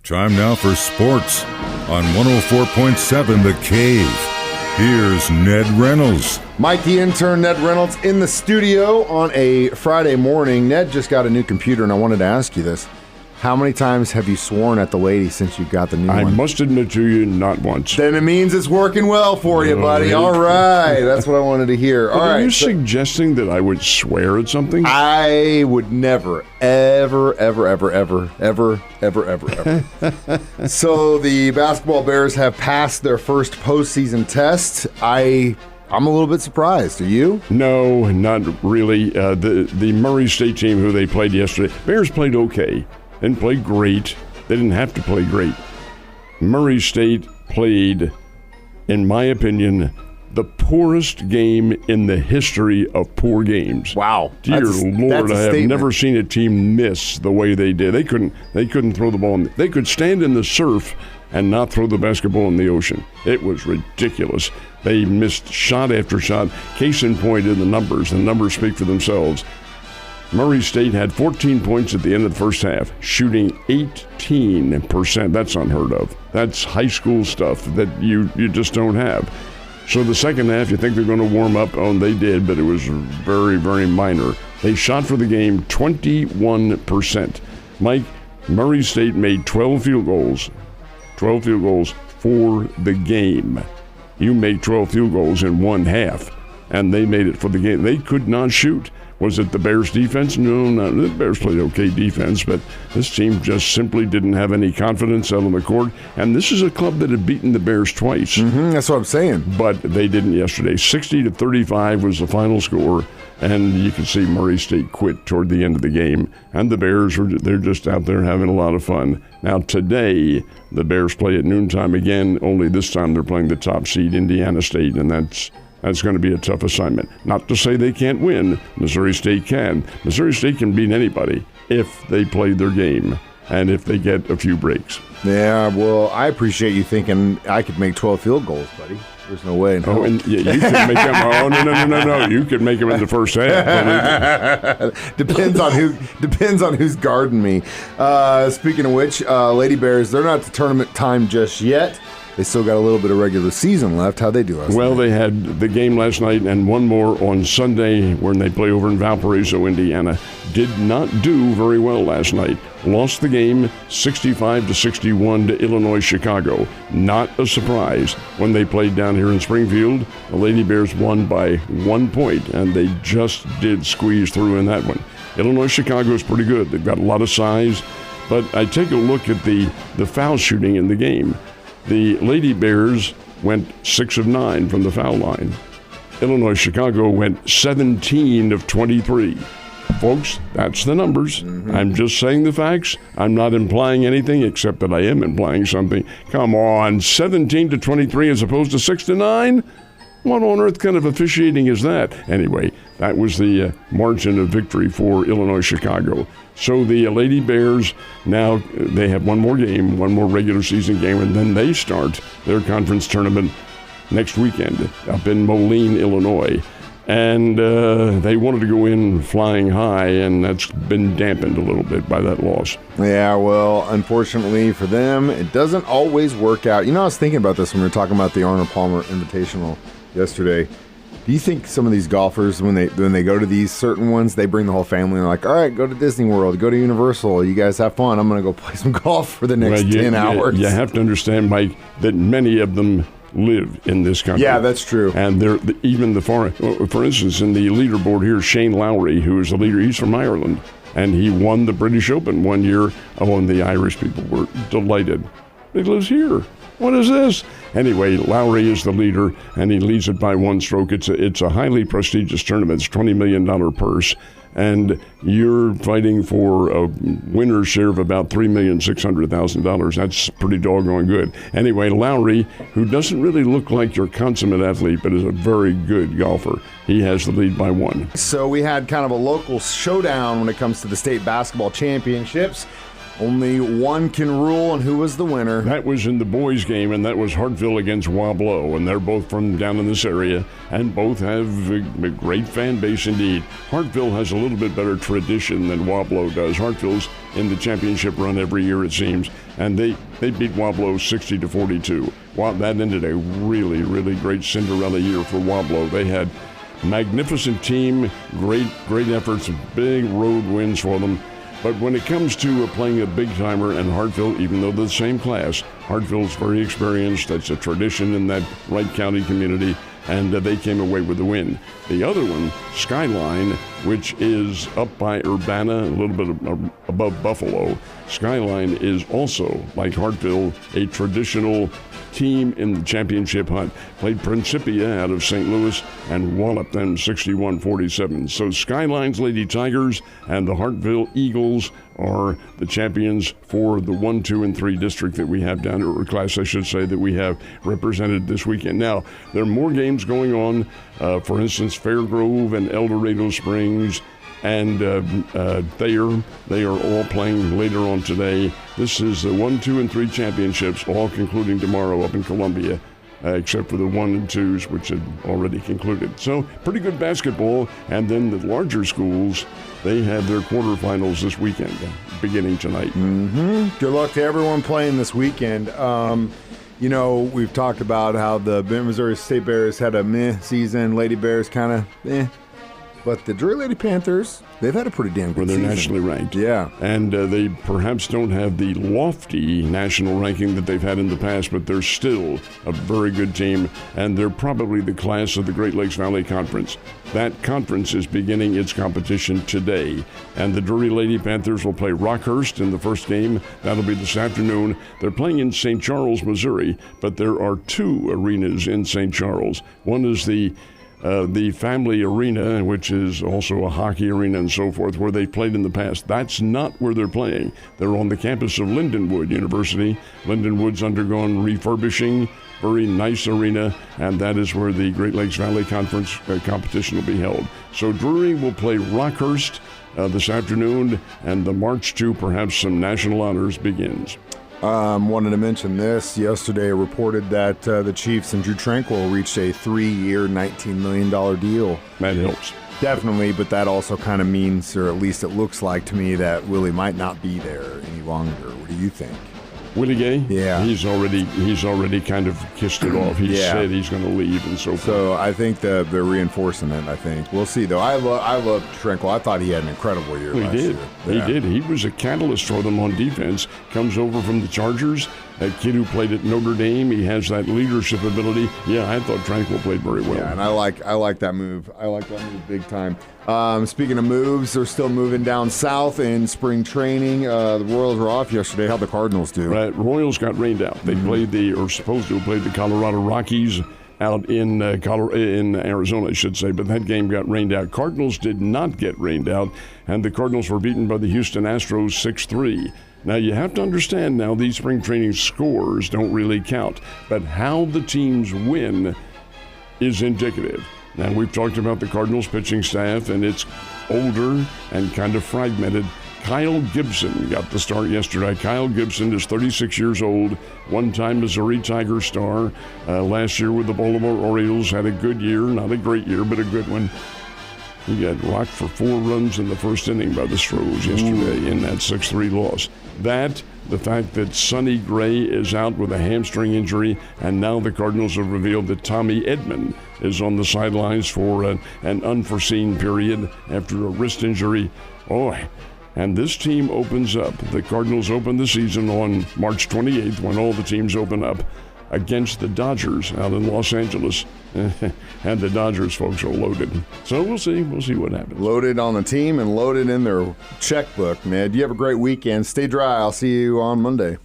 Time now for sports on 104.7 The Cave. Here's Ned Reynolds. Mike the intern, Ned Reynolds, in the studio on a Friday morning. Ned just got a new computer, and I wanted to ask you this. How many times have you sworn at the lady since you got the new one? I must admit to you, not once. Then it means it's working well for you, buddy. All right. That's what I wanted to hear. All right. Are you suggesting that I would swear at something? I would never, ever. So the basketball Bears have passed their first postseason test. I'm a little bit surprised. Are you? No, not really. The Murray State team who they played yesterday, Bears played okay. Didn't play great. They didn't have to play great. Murray State played, in my opinion, the poorest game in the history of poor games. Wow. Dear Lord, I have never seen a team miss the way they did. They couldn't throw the ball. They could stand in the surf and not throw the basketball in the ocean. It was ridiculous. They missed shot after shot. Case in point in the numbers. The numbers speak for themselves. Murray State had 14 points at the end of the first half, shooting 18%. That's unheard of. That's high school stuff that you just don't have. So the second half, you think they're going to warm up. Oh, and they did, but it was very, very minor. They shot for the game 21%. Mike, Murray State made 12 field goals for the game. You made 12 field goals in one half, and they made it for the game. They could not shoot. Was it the Bears' defense? No, the Bears played okay defense, but this team just simply didn't have any confidence out on the court. And this is a club that had beaten the Bears twice. That's what I'm saying. But they didn't yesterday. 60-35 was the final score, and you can see Murray State quit toward the end of the game. And the Bears, they're just out there having a lot of fun. Now today, the Bears play at noontime again, only this time they're playing the top seed, Indiana State, and that's going to be a tough assignment. Not to say they can't win. Missouri State can. Missouri State can beat anybody if they play their game and if they get a few breaks. Yeah, well, I appreciate you thinking I could make 12 field goals, buddy. There's no way. Oh, and you could make them. Oh, no. You could make them in the first half. Depends on who's guarding me. Speaking of which, Lady Bears, they're not to tournament time just yet. They still got a little bit of regular season left. How'd they do last night? Well, they had the game last night and one more on Sunday when they play over in Valparaiso, Indiana. Did not do very well last night. Lost the game 65-61 to Illinois Chicago. Not a surprise. When they played down here in Springfield, the Lady Bears won by 1 point, and they just did squeeze through in that one. Illinois Chicago is pretty good. They've got a lot of size, but I take a look at the foul shooting in the game. The Lady Bears went 6 of 9 from the foul line. Illinois Chicago went 17 of 23. Folks, that's the numbers. I'm just saying the facts. I'm not implying anything except that I am implying something. Come on, 17 to 23 as opposed to 6 to 9? What on earth kind of officiating is that? Anyway, that was the margin of victory for Illinois Chicago. So the Lady Bears, now they have one more game, one more regular season game, and then they start their conference tournament next weekend up in Moline, Illinois. And they wanted to go in flying high, and that's been dampened a little bit by that loss. Yeah, well, unfortunately for them, it doesn't always work out. You know, I was thinking about this when we were talking about the Arnold Palmer Invitational yesterday. Do you think some of these golfers, when they go to these certain ones, they bring the whole family and they're like, all right, go to Disney World, go to Universal, you guys have fun, I'm going to go play some golf for the next 10 hours? You have to understand, Mike, that many of them live in this country. Yeah, that's true. And they're even the foreign. For instance, in the leaderboard here, Shane Lowry, who is the leader, he's from Ireland, and he won the British Open one year. Oh, and the Irish people were delighted. He lives here. What is this? Anyway, Lowry is the leader, and he leads it by one stroke. It's a highly prestigious tournament. It's a $20 million purse, and you're fighting for a winner's share of about $3,600,000. That's pretty doggone good. Anyway, Lowry, who doesn't really look like your consummate athlete, but is a very good golfer, he has the lead by one. So we had kind of a local showdown when it comes to the state basketball championships. Only one can rule, and who was the winner? That was in the boys' game, and that was Hartville against Wablo, and they're both from down in this area, and both have a great fan base indeed. Hartville has a little bit better tradition than Wablo does. Hartville's in the championship run every year, it seems, and they beat Wablo 60-42. That ended a really, really great Cinderella year for Wablo. They had magnificent team, great efforts, big road wins for them. But when it comes to playing a big-timer, and Hartville, even though they're the same class, Hartville's very experienced. That's a tradition in that Wright County community, and they came away with the win. The other one, Skyline, which is up by Urbana, a little bit above Buffalo. Skyline is also, like Hartville, a traditional team in the championship hunt. Played Principia out of St. Louis and walloped them 61-47. So Skyline's Lady Tigers and the Hartville Eagles are the champions for the 1, 2, and 3 district that we have down, or class, I should say, that we have represented this weekend. Now, there are more games going on. For instance, Fairgrove and El Dorado Springs and Thayer, they are all playing later on today. This is the 1, 2, and 3 championships, all concluding tomorrow up in Columbia, except for the 1 and 2s, which had already concluded. So, pretty good basketball. And then the larger schools, they have their quarterfinals this weekend, beginning tonight. Good luck to everyone playing this weekend. You know, we've talked about how the Missouri State Bears had a meh season, Lady Bears kind of eh. But the Drury Lady Panthers, they've had a pretty damn good season. They're nationally ranked. Yeah. And they perhaps don't have the lofty national ranking that they've had in the past, but they're still a very good team, and they're probably the class of the Great Lakes Valley Conference. That conference is beginning its competition today, and the Drury Lady Panthers will play Rockhurst in the first game. That'll be this afternoon. They're playing in St. Charles, Missouri, but there are 2 arenas in St. Charles. One is the Family Arena, which is also a hockey arena and so forth, where they've played in the past. That's not where they're playing. They're on the campus of Lindenwood University. Lindenwood's undergone refurbishing, very nice arena, and that is where the Great Lakes Valley Conference competition will be held. So Drury will play Rockhurst this afternoon, and the march to perhaps some national honors begins. Wanted to mention this. Yesterday reported that the Chiefs and Drew Tranquil reached a 3-year, $19 million deal. That helps. Definitely, but that also kind of means, or at least it looks like to me, that Willie might not be there any longer. What do you think? Willie Gay? Yeah. He's already kind of kissed it off. He said he's going to leave and so forth. So I think they're reinforcing it, I think. We'll see, though. I love Tranquil. I thought he had an incredible year last year. He did. He was a catalyst for them on defense. Comes over from the Chargers. That kid who played at Notre Dame, he has that leadership ability. Yeah, I thought Tranquil played very well. Yeah, and I like that move. I like that move big time. Speaking of moves, they're still moving down south in spring training. The Royals were off yesterday. How'd the Cardinals do? Right, Royals got rained out. They played supposed to have played the Colorado Rockies out in Arizona, I should say, but that game got rained out. Cardinals did not get rained out, and the Cardinals were beaten by the Houston Astros 6-3. Now, you have to understand now these spring training scores don't really count, but how the teams win is indicative. Now, we've talked about the Cardinals pitching staff, and it's older and kind of fragmented. Kyle Gibson got the start yesterday. Kyle Gibson is 36 years old, one-time Missouri Tiger star. Last year with the Baltimore Orioles, had a good year, not a great year, but a good one. He got rocked for 4 runs in the first inning by the Stros yesterday in that 6-3 loss. The fact that Sonny Gray is out with a hamstring injury, and now the Cardinals have revealed that Tommy Edman is on the sidelines for an unforeseen period after a wrist injury. And this team opens up. The Cardinals open the season on March 28th when all the teams open up against the Dodgers out in Los Angeles. And the Dodgers folks are loaded. So we'll see. We'll see what happens. Loaded on the team and loaded in their checkbook, man. You have a great weekend. Stay dry. I'll see you on Monday.